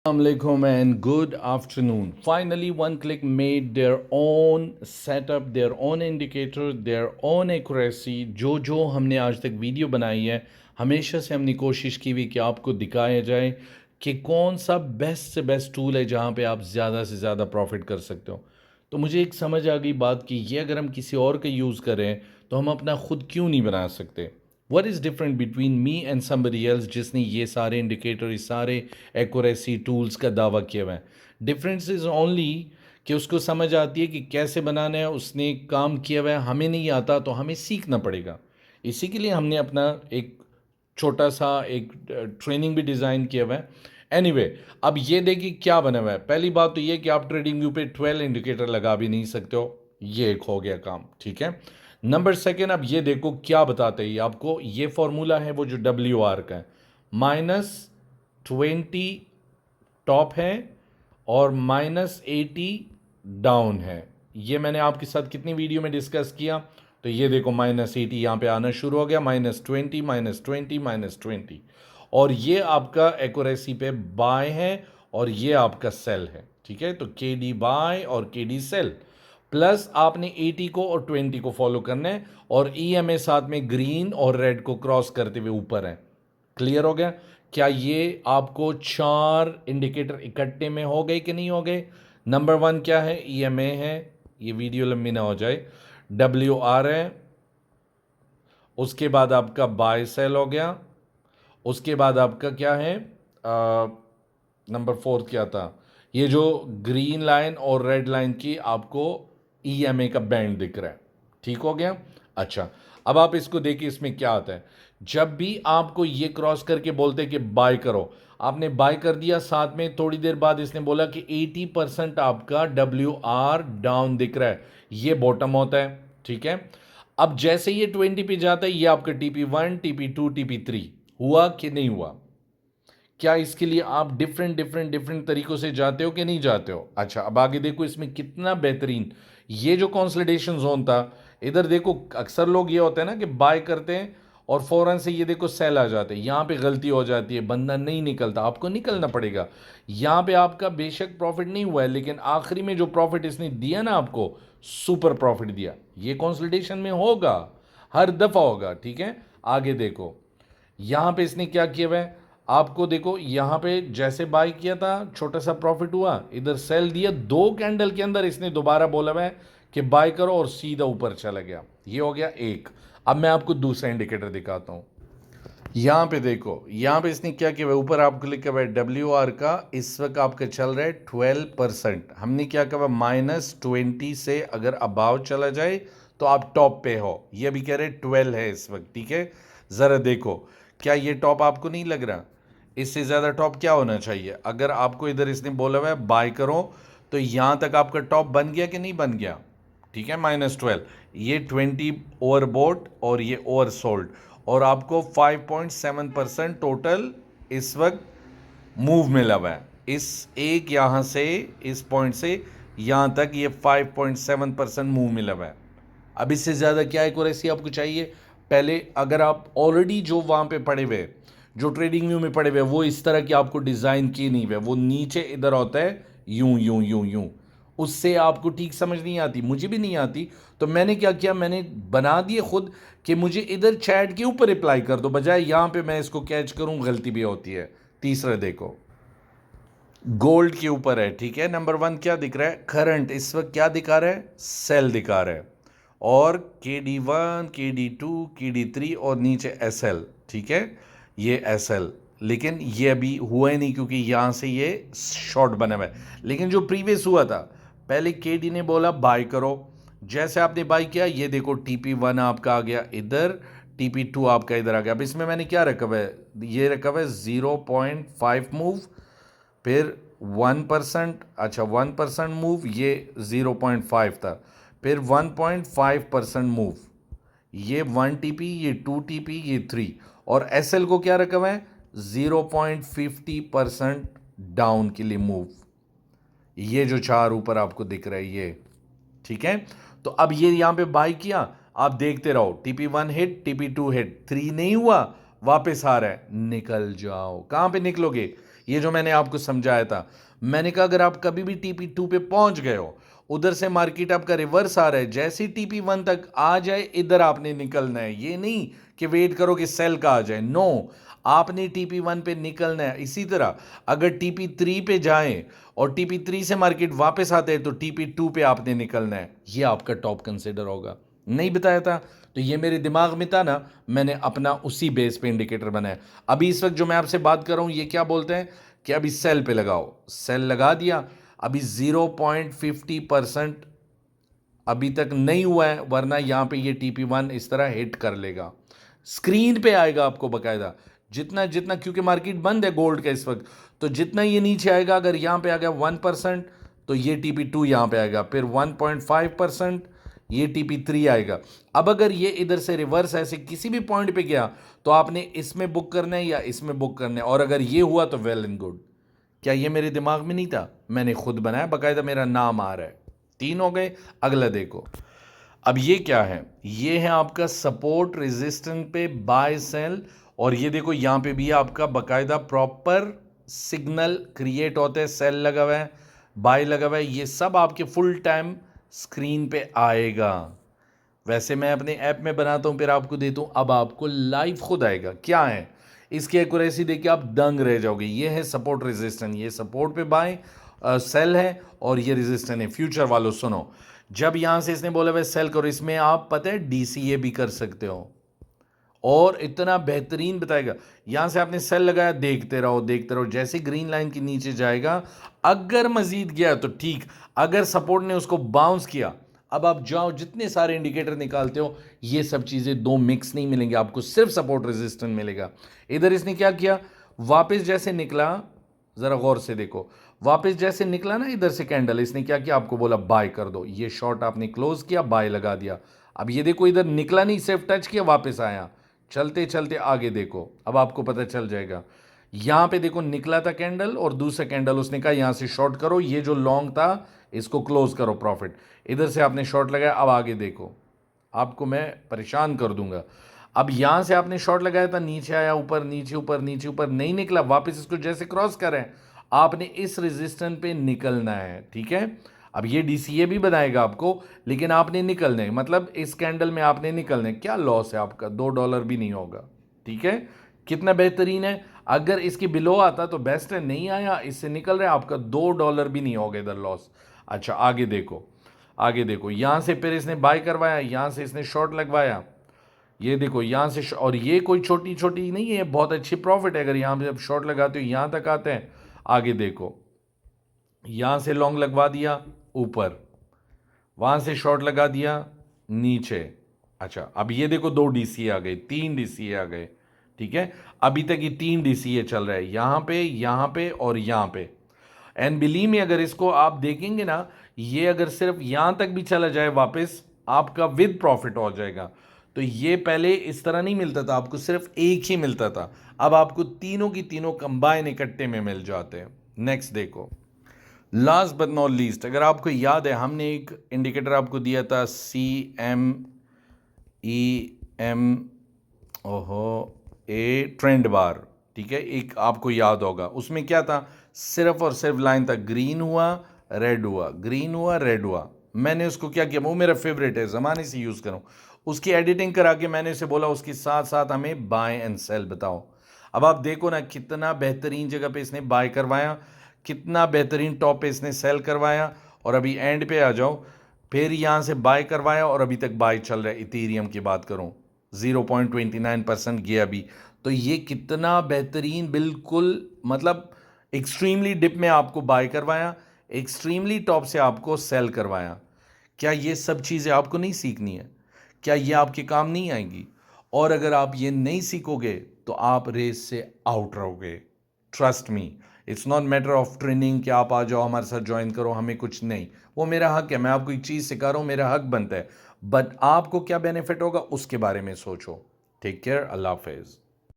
Assalamualaikum and good afternoon. Finally, one click made their own setup, their own indicator, their own accuracy. जो हमने आज तक video बनाई है, हमेशा से हमने कोशिश की हुई कि आपको दिखाया जाए कि कौन सा बेस्ट से बेस्ट टूल है जहाँ पे आप ज़्यादा से ज़्यादा प्रॉफिट कर सकते हो। तो मुझे एक समझ आ गई बात कि ये अगर हम किसी और का यूज़ करें तो हम अपना खुद क्यों नहीं बना सकते। What is different between me and somebody else जिसने ये सारे इंडिकेटर, ये सारे एक्यूरेसी टूल्स का दावा किया हुआ है? डिफरेंस इज़ ओनली कि उसको समझ आती है कि कैसे बनाना है, उसने काम किया हुआ है, हमें नहीं आता तो हमें सीखना पड़ेगा। इसी के लिए हमने अपना एक छोटा सा एक ट्रेनिंग भी डिज़ाइन किया हुआ है। एनीवे अब ये देखिए क्या बना हुआ है। पहली बात तो ये कि आप ट्रेडिंग व्यू पे 12 इंडिकेटर लगा भी नहीं सकते हो, ये एक हो गया काम, ठीक है। नंबर सेकेंड, अब ये देखो क्या बताते हैं आपको। ये फॉर्मूला है वो जो WR का है, -20 टॉप है और -80 डाउन है। ये मैंने आपके साथ कितनी वीडियो में डिस्कस किया, तो ये देखो -80 यहाँ पे आना शुरू हो गया, -20 -20 -20, और ये आपका एक्यूरेसी पे बाय है और ये आपका सेल है, ठीक है। तो KD बाय और KD सेल, प्लस आपने 80 को और 20 को फॉलो करना है, और EMA साथ में ग्रीन और रेड को क्रॉस करते हुए ऊपर है। क्लियर हो गया? क्या ये आपको चार इंडिकेटर इकट्ठे में हो गए कि नहीं हो गए? नंबर वन क्या है? EMA है, ये वीडियो लंबी ना हो जाए। WR है, उसके बाद आपका बाय सेल हो गया, उसके बाद आपका क्या है, नंबर फोर्थ क्या था? ये जो ग्रीन लाइन और रेड लाइन की आपको EMA का बैंड दिख रहा है, ठीक हो गया। अच्छा, अब आप इसको देखिए, इसमें क्या आता है। जब भी आपको ये क्रॉस करके बोलते हैं कि बाय करो, आपने बाय कर दिया, साथ में थोड़ी देर बाद इसने बोला कि 80% आपका WR डाउन दिख रहा है, ये बॉटम होता है, ठीक है। अब जैसे ये 20 पे जाता है, ये आपका TP1 TP2 TP3 हुआ कि नहीं हुआ? क्या इसके लिए आप डिफरेंट डिफरेंट डिफरेंट तरीकों से जाते हो कि नहीं जाते हो? अच्छा, अब आगे देखो इसमें कितना बेहतरीन ये जो कंसोलिडेशन जोन था, इधर देखो अक्सर लोग ये होते हैं ना कि बाय करते हैं और फौरन से ये देखो सेल आ जाते हैं, यहां पे गलती हो जाती है, बंदा नहीं निकलता, आपको निकलना पड़ेगा। यहां पे आपका बेशक प्रॉफिट नहीं हुआ है, लेकिन आखिरी में जो प्रॉफिट इसने दिया ना आपको, सुपर प्रॉफिट दिया। ये कंसोलिडेशन में होगा, हर दफा होगा, ठीक है। आगे देखो, यहां पे इसने क्या किया हुआ है, आपको देखो यहां पे जैसे बाय किया था छोटा सा प्रॉफिट हुआ, इधर सेल दिया, दो कैंडल के अंदर इसने दोबारा बोला हुआ है कि बाय करो और सीधा ऊपर चला गया। ये हो गया एक। अब मैं आपको दूसरा इंडिकेटर दिखाता हूं। यहां पे देखो, यहां पे इसने क्या किया हुआ है, ऊपर आपको लिखा हुआ है WR का इस वक्त आपका चल रहा है 12%। हमने क्या कहा, -20 से अगर अबाव चला जाए तो आप टॉप पे हो। ये भी कह रहे 12 है इस वक्त, ठीक है। जरा देखो, क्या ये टॉप आपको नहीं लग रहा? इससे ज़्यादा टॉप क्या होना चाहिए? अगर आपको इधर इसने बोला हुआ है बाय करो, तो यहां तक आपका टॉप बन गया कि नहीं बन गया? ठीक है, -12, ये 20 ओवरबोट और ये ओवर सोल्ड, और आपको 5.7% टोटल इस वक्त मूव मिला हुआ है। इस एक यहां से इस पॉइंट से यहां तक ये 5.7% मूव मिला हुआ है। अब इससे ज़्यादा क्या एक्यूरेसी आपको चाहिए? पहले अगर आप ऑलरेडी जो वहां पे पड़े हुए, जो ट्रेडिंग व्यू में पड़े हुए, वो इस तरह की आपको डिज़ाइन की नहीं हुई, वो नीचे इधर होता है यूं यूं यूं यूं, उससे आपको ठीक समझ नहीं आती, मुझे भी नहीं आती। तो मैंने क्या किया, मैंने बना दिए खुद कि मुझे इधर चैट के ऊपर अप्लाई कर दो, बजाय यहां पे मैं इसको कैच करूं, गलती भी होती है। तीसरा देखो, गोल्ड के ऊपर है, ठीक है। नंबर वन क्या दिख रहा है, करंट इस वक्त क्या दिखा रहा है, सेल दिखा रहा है, और KD1 KD2 KD3 और नीचे SL, ठीक है, ये SL। लेकिन ये अभी हुआ ही नहीं क्योंकि यहां से ये शॉर्ट बना हुआ है। लेकिन जो प्रीवियस हुआ था, पहले KD ने बोला बाय करो, जैसे आपने बाय किया, ये देखो TP1 आपका आ गया इधर, TP2 आपका इधर आ गया। अब इसमें मैंने क्या रखा हुआ है, ये रखा हुआ है 0.5 मूव, फिर 1%, अच्छा 1% मूव, ये 0.5 था, फिर 1.5% मूव, ये 1 TP, ये 2 TP, ये 3, और SL को क्या रकम है, 0.50% डाउन के लिए मूव। ये जो चार ऊपर आपको दिख रहा है ये, ठीक है। तो अब ये यहां पे बाय किया, आप देखते रहो, TP1 हिट, TP2 हिट, 3 नहीं हुआ, वापस आ रहा है, निकल जाओ। कहां पे निकलोगे? ये जो मैंने आपको समझाया था, मैंने कहा अगर आप कभी भी TP2 पे पहुंच गए हो, उधर से मार्केट आपका रिवर्स आ रहा है, जैसे ही TP1 तक आ जाए इधर आपने निकलना है। ये नहीं कि वेट करो कि सेल का आ जाए, नो, आपने TP1 पे निकलना है। इसी तरह अगर TP3 पे जाएं और TP3 से मार्केट वापस आते हैं तो TP2 पे आपने निकलना है। ये आपका टॉप कंसिडर होगा। नहीं बताया था तो ये मेरे दिमाग में था ना, मैंने अपना उसी बेस पे इंडिकेटर बनाया। अभी इस वक्त जो मैं आपसे बात कर रहा हूं ये क्या बोलते हैं कि अभी सेल पे लगाओ, सेल लगा दिया, अभी 0.50% अभी तक नहीं हुआ है, वरना यहां पे ये TP1 इस तरह हिट कर लेगा, स्क्रीन पे आएगा आपको बकायदा। जितना जितना क्योंकि मार्केट बंद है गोल्ड का इस वक्त, तो जितना ये नीचे आएगा, अगर यहां पे आ गया 1% तो ये TP2 यहां पे आएगा, फिर 1.5% ये TP3 आएगा। अब अगर ये इधर से रिवर्स ऐसे किसी भी पॉइंट पे गया तो आपने इसमें बुक करना है या इसमें बुक करना है, और अगर ये हुआ तो वेल एंड गुड। क्या ये मेरे दिमाग में नहीं था, मैंने खुद बनाया, बकायदा मेरा नाम आ रहा है। 3 हो गए। अगला देखो, अब ये क्या है, ये है आपका सपोर्ट रेजिस्टेंस पे बाय सेल, और ये देखो यहां पे भी आपका बकायदा प्रॉपर सिग्नल क्रिएट होता है, सेल लगा हुआ है, बाय लगा हुआ है, ये सब आपके फुल टाइम स्क्रीन पे आएगा। वैसे मैं अपने ऐप में बनाता हूं फिर आपको देता हूं, अब आपको लाइव खुद आएगा। क्या है इसकी एक्यूरेसी देखिए, आप दंग रह जाओगे। ये है सपोर्ट रेजिस्टेंस, ये सपोर्ट पे बाय सेल है और ये रेजिस्टेंस है। फ्यूचर वालों सुनो, जब यहां से इसने बोला वह सेल करो, इसमें आप पता है DCA भी कर सकते हो, और इतना बेहतरीन बताएगा। यहां से आपने सेल लगाया, देखते रहो देखते रहो, जैसे ग्रीन लाइन के नीचे जाएगा, अगर मजीद गया तो ठीक, अगर सपोर्ट ने उसको बाउंस किया, अब आप जाओ जितने सारे इंडिकेटर निकालते हो, ये सब चीजें दो मिक्स नहीं मिलेंगे, आपको सिर्फ सपोर्ट रेजिस्टेंस मिलेगा। इधर इसने क्या किया, वापस जैसे निकला, जरा गौर से देखो, वापस जैसे निकला ना इधर से कैंडल, इसने क्या किया, आपको बोला बाय कर दो, ये शॉर्ट आपने क्लोज किया, बाय लगा दिया। अब ये देखो इधर निकला नहीं, सिर्फ टच किया, वापस आया, चलते चलते आगे देखो, अब आपको पता चल जाएगा। यहां पे देखो निकला था कैंडल, और दूसरा कैंडल उसने कहा यहां से शॉर्ट करो, ये जो लॉन्ग था इसको क्लोज करो प्रॉफिट, इधर से आपने शॉर्ट लगाया। अब आगे देखो, आपको मैं परेशान कर दूंगा। अब यहां से आपने शॉर्ट लगाया था, नीचे आया, ऊपर नीचे ऊपर नीचे ऊपर, नहीं निकला, वापस इसको जैसे क्रॉस करें, आपने इस रेजिस्टेंस पे निकलना है, ठीक है। अब ये DCA भी बनाएगा आपको, लेकिन आपने निकलना है, मतलब इस कैंडल में आपने निकलना है। क्या लॉस है आपका, $2 भी नहीं होगा, ठीक है। कितना बेहतरीन है, अगर इसके बिलो आता तो बेस्ट है, नहीं आया, इससे निकल रहा है, आपका $2 भी नहीं होगा इधर लॉस। अच्छा आगे देखो, आगे देखो, यहां से फिर इसने बाय करवाया, यहां से इसने शॉर्ट लगवाया, ये देखो यहां से और ये कोई छोटी छोटी नहीं है, बहुत अच्छी प्रॉफिट है। अगर यहां पे जब शॉर्ट लगाते हो यहां तक आते हैं, आगे देखो, यहां से लॉन्ग लगवा दिया ऊपर, वहां से शॉर्ट लगा दिया नीचे। अच्छा अब ये देखो 2 DCA आ गए, 3 DCA आ गए, ठीक है। अभी तक ये 3 DCA चल रहा है, यहां पे और यहां पे। एंड बिलीव में अगर इसको आप देखेंगे ना, ये अगर सिर्फ यहां तक भी चला जाए वापस, आपका विद प्रॉफिट हो जाएगा। तो ये पहले इस तरह नहीं मिलता था, आपको सिर्फ एक ही मिलता था, अब आपको तीनों की तीनों कंबाइन इकट्ठे में मिल जाते हैं। नेक्स्ट देखो, लास्ट बट नॉट लीस्ट, अगर आपको याद है हमने एक इंडिकेटर आपको दिया था CMEM, ओहो, ए ट्रेंड बार, ठीक है, एक आपको याद होगा, उसमें क्या था, सिर्फ और सिर्फ लाइन था, ग्रीन हुआ रेड हुआ, ग्रीन हुआ रेड हुआ। मैंने उसको क्या किया, वो मेरा फेवरेट है, ज़माने से यूज़ करूँ, उसकी एडिटिंग करा के मैंने उसे बोला उसके साथ साथ हमें बाय एंड सेल बताओ। अब आप देखो ना कितना बेहतरीन जगह पे इसने बाय करवाया, कितना बेहतरीन टॉप पे इसने सेल करवाया, और अभी एंड पे आ जाओ, फिर यहाँ से बाय करवाया और अभी तक बाय चल रहा है। इथेरियम की बात करूँ 0.29% गया अभी, तो ये कितना बेहतरीन, बिल्कुल मतलब एक्सट्रीमली डिप में आपको बाय करवाया, एक्सट्रीमली टॉप से आपको सेल करवाया। क्या ये सब चीज़ें आपको नहीं सीखनी है, क्या ये आपके काम नहीं आएंगी? और अगर आप ये नहीं सीखोगे तो आप रेस से आउट रहोगे। Trust me, it's not matter of training कि आप आ जाओ हमारे साथ ज्वाइन करो, हमें कुछ नहीं, वो मेरा हक है, मैं आपको एक चीज़ सिखा रहा हूँ, मेरा हक बनता है, बट आपको क्या बेनिफिट होगा उसके बारे में सोचो। टेक केयर, अल्लाह हाफिज़।